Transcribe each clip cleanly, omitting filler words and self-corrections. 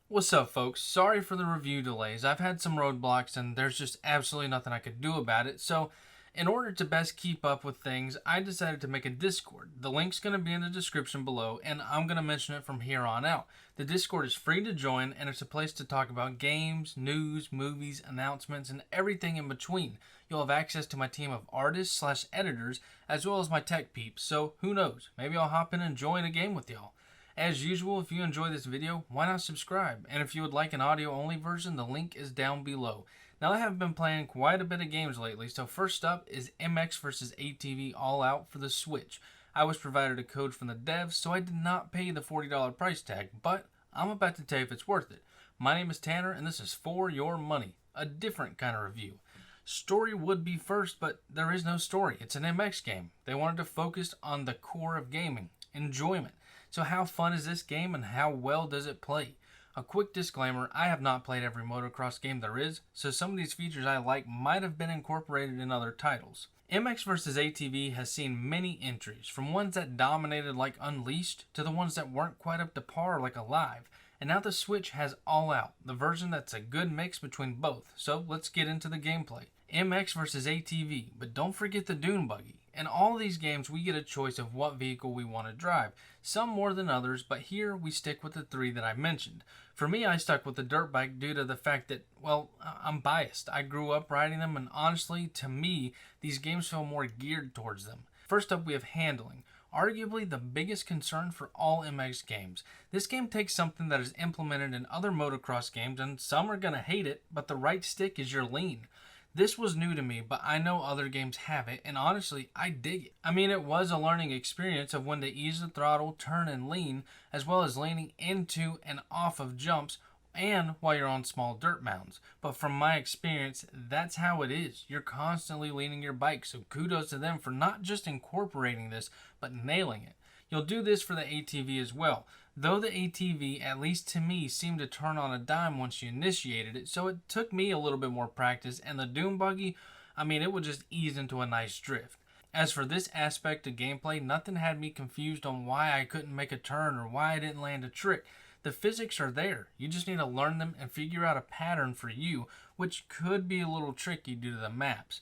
What's up, folks? Sorry for the review delays. I've had some roadblocks and there's just absolutely nothing I could do about it. So, in order to best keep up with things, I decided to make a Discord. The link's going to be in the description below and I'm going to mention it from here on out. The Discord is free to join and it's a place to talk about games, news, movies, announcements, and everything in between. You'll have access to my team of artists/editors as well as my tech peeps. So, who knows? Maybe I'll hop in and join a game with y'all. As usual, if you enjoy this video, why not subscribe? And if you would like an audio-only version, the link is down below. Now, I have been playing quite a bit of games lately, so first up is MX vs. ATV All Out for the Switch. I was provided a code from the devs, so I did not pay the $40 price tag, but I'm about to tell you if it's worth it. My name is Tanner, and this is For Your Money, a different kind of review. Story would be first, but there is no story. It's an MX game. They wanted to focus on the core of gaming, enjoyment. So how fun is this game and how well does it play? A quick disclaimer, I have not played every motocross game there is, so some of these features I like might have been incorporated in other titles. MX vs. ATV has seen many entries, from ones that dominated like Unleashed to the ones that weren't quite up to par like Alive. And now the Switch has All Out, the version that's a good mix between both. So let's get into the gameplay. MX vs. ATV, but don't forget the dune buggy. In all these games, we get a choice of what vehicle we want to drive, some more than others, but here we stick with the three that I mentioned. For me, I stuck with the dirt bike due to the fact that, well, I'm biased. I grew up riding them, and honestly, to me, these games feel more geared towards them. First up, we have handling. Arguably the biggest concern for all MX games. This game takes something that is implemented in other motocross games, and some are going to hate it, but the right stick is your lean. This was new to me, but I know other games have it, and honestly, I dig it. I mean, it was a learning experience of when to ease the throttle, turn, and lean, as well as leaning into and off of jumps, and while you're on small dirt mounds. But from my experience, that's how it is. You're constantly leaning your bike, so kudos to them for not just incorporating this, but nailing it. You'll do this for the ATV as well, though the ATV, at least to me, seemed to turn on a dime once you initiated it, so it took me a little bit more practice, and the dune buggy, I mean, it would just ease into a nice drift. As for this aspect of gameplay, nothing had me confused on why I couldn't make a turn or why I didn't land a trick. The physics are there, you just need to learn them and figure out a pattern for you, which could be a little tricky due to the maps.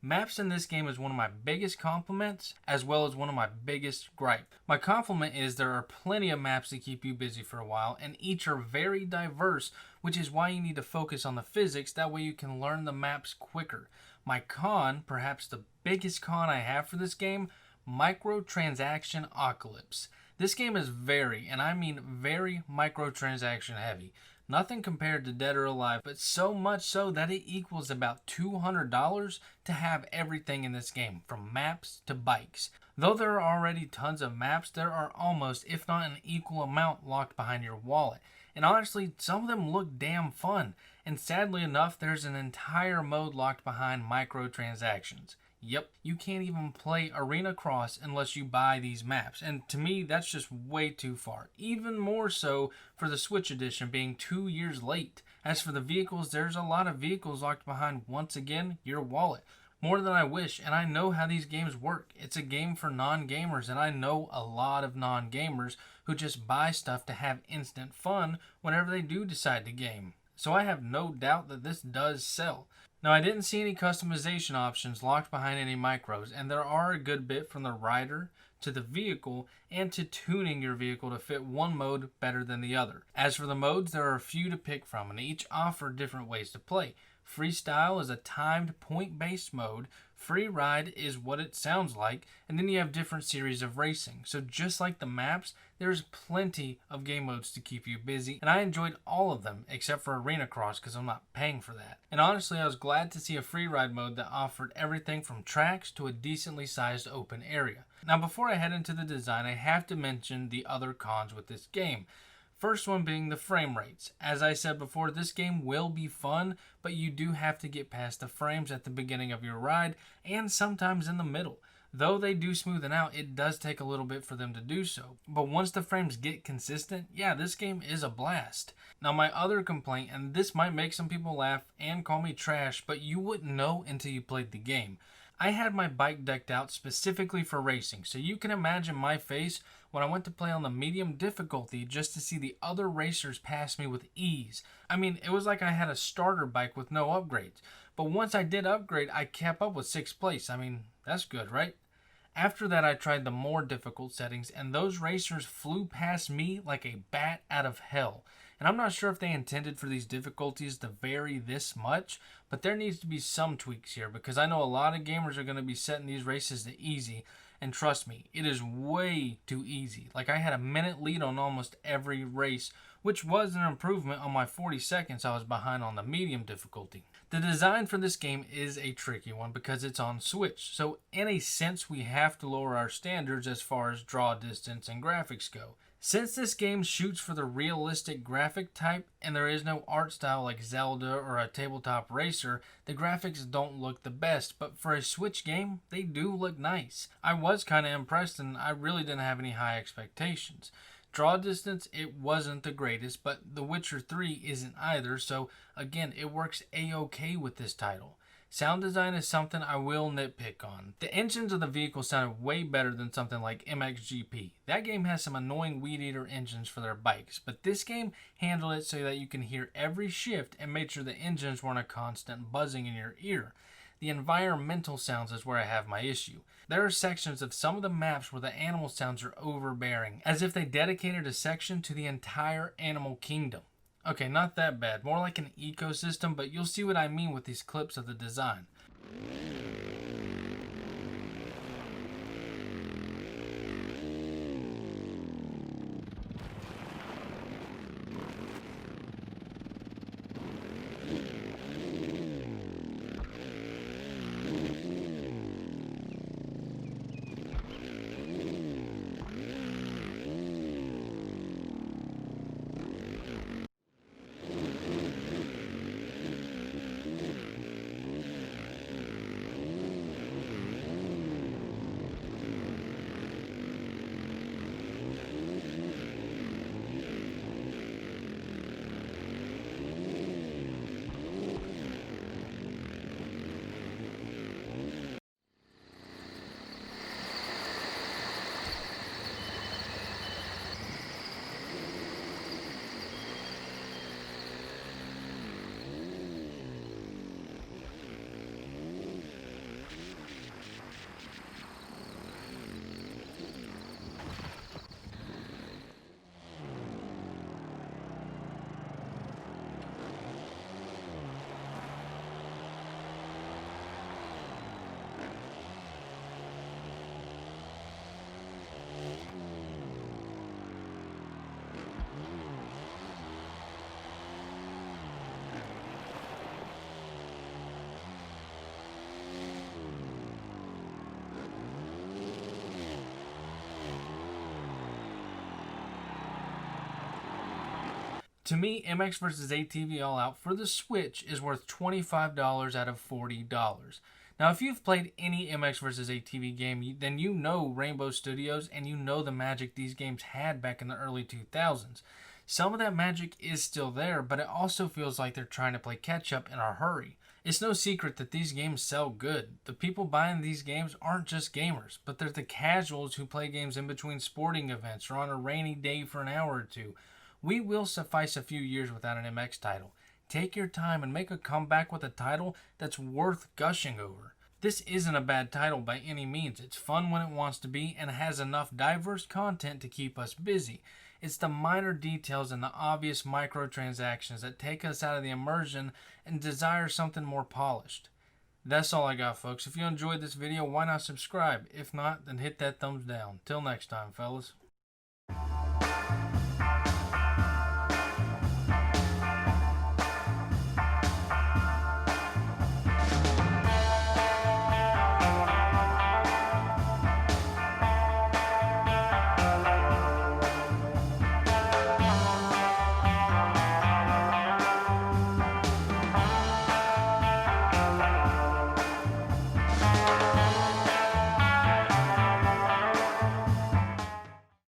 Maps in this game is one of my biggest compliments, as well as one of my biggest gripes. My compliment is there are plenty of maps to keep you busy for a while, and each are very diverse, which is why you need to focus on the physics, that way you can learn the maps quicker. My con, perhaps the biggest con I have for this game, microtransaction apocalypse. This game is very, and I mean very, microtransaction heavy. Nothing compared to Dead or Alive, but so much so that it equals about $200 to have everything in this game, from maps to bikes. Though there are already tons of maps, there are almost, if not an equal amount, locked behind your wallet. And honestly, some of them look damn fun. And sadly enough, there's an entire mode locked behind microtransactions. Yep, you can't even play Arena Cross unless you buy these maps, and to me that's just way too far. Even more so for the Switch edition being 2 years late. As for the vehicles, there's a lot of vehicles locked behind, once again, your wallet. More than I wish, and I know how these games work. It's a game for non-gamers, and I know a lot of non-gamers who just buy stuff to have instant fun whenever they do decide to game. So I have no doubt that this does sell. Now, I didn't see any customization options locked behind any micros, and there are a good bit from the rider to the vehicle and to tuning your vehicle to fit one mode better than the other. As for the modes, there are a few to pick from, and each offer different ways to play. Freestyle is a timed point-based mode, free ride is what it sounds like, and then you have different series of racing. So just like the maps, there's plenty of game modes to keep you busy, and I enjoyed all of them except for Arena Cross because I'm not paying for that. And honestly, I was glad to see a free ride mode that offered everything from tracks to a decently sized open area. Now before I head into the design, I have to mention the other cons with this game. First one being the frame rates. As I said before, this game will be fun, but you do have to get past the frames at the beginning of your ride and sometimes in the middle. Though they do smoothen out, it does take a little bit for them to do so. But once the frames get consistent, yeah, this game is a blast. Now my other complaint, and this might make some people laugh and call me trash, but you wouldn't know until you played the game. I had my bike decked out specifically for racing, so you can imagine my face when I went to play on the medium difficulty just to see the other racers pass me with ease. I mean, it was like I had a starter bike with no upgrades. But once I did upgrade, I kept up with 6th place. I mean, that's good, right? After that, I tried the more difficult settings, and those racers flew past me like a bat out of hell. And I'm not sure if they intended for these difficulties to vary this much, but there needs to be some tweaks here, because I know a lot of gamers are going to be setting these races to easy, and trust me, it is way too easy. Like, I had a minute lead on almost every race, which was an improvement on my 40 seconds I was behind on the medium difficulty. The design for this game is a tricky one because it's on Switch, so in a sense we have to lower our standards as far as draw distance and graphics go. Since this game shoots for the realistic graphic type and there is no art style like Zelda or a tabletop racer, the graphics don't look the best, but for a Switch game, they do look nice. I was kind of impressed and I really didn't have any high expectations. Draw distance, it wasn't the greatest, but The Witcher 3 isn't either, so again, it works a-okay with this title. Sound design is something I will nitpick on. The engines of the vehicle sounded way better than something like MXGP. That game has some annoying weed eater engines for their bikes, but this game handled it so that you can hear every shift and made sure the engines weren't a constant buzzing in your ear. The environmental sounds is where I have my issue. There are sections of some of the maps where the animal sounds are overbearing, as if they dedicated a section to the entire animal kingdom. Okay, not that bad, more like an ecosystem, but you'll see what I mean with these clips of the design. To me, MX vs. ATV All Out for the Switch is worth $25 out of $40. Now, if you've played any MX vs. ATV game, then you know Rainbow Studios and you know the magic these games had back in the early 2000s. Some of that magic is still there, but it also feels like they're trying to play catch-up in a hurry. It's no secret that these games sell good. The people buying these games aren't just gamers, but they're the casuals who play games in between sporting events or on a rainy day for an hour or two. We will suffice a few years without an MX title. Take your time and make a comeback with a title that's worth gushing over. This isn't a bad title by any means. It's fun when it wants to be and has enough diverse content to keep us busy. It's the minor details and the obvious microtransactions that take us out of the immersion and desire something more polished. That's all I got, folks. If you enjoyed this video, why not subscribe? If not, then hit that thumbs down. Till next time, fellas.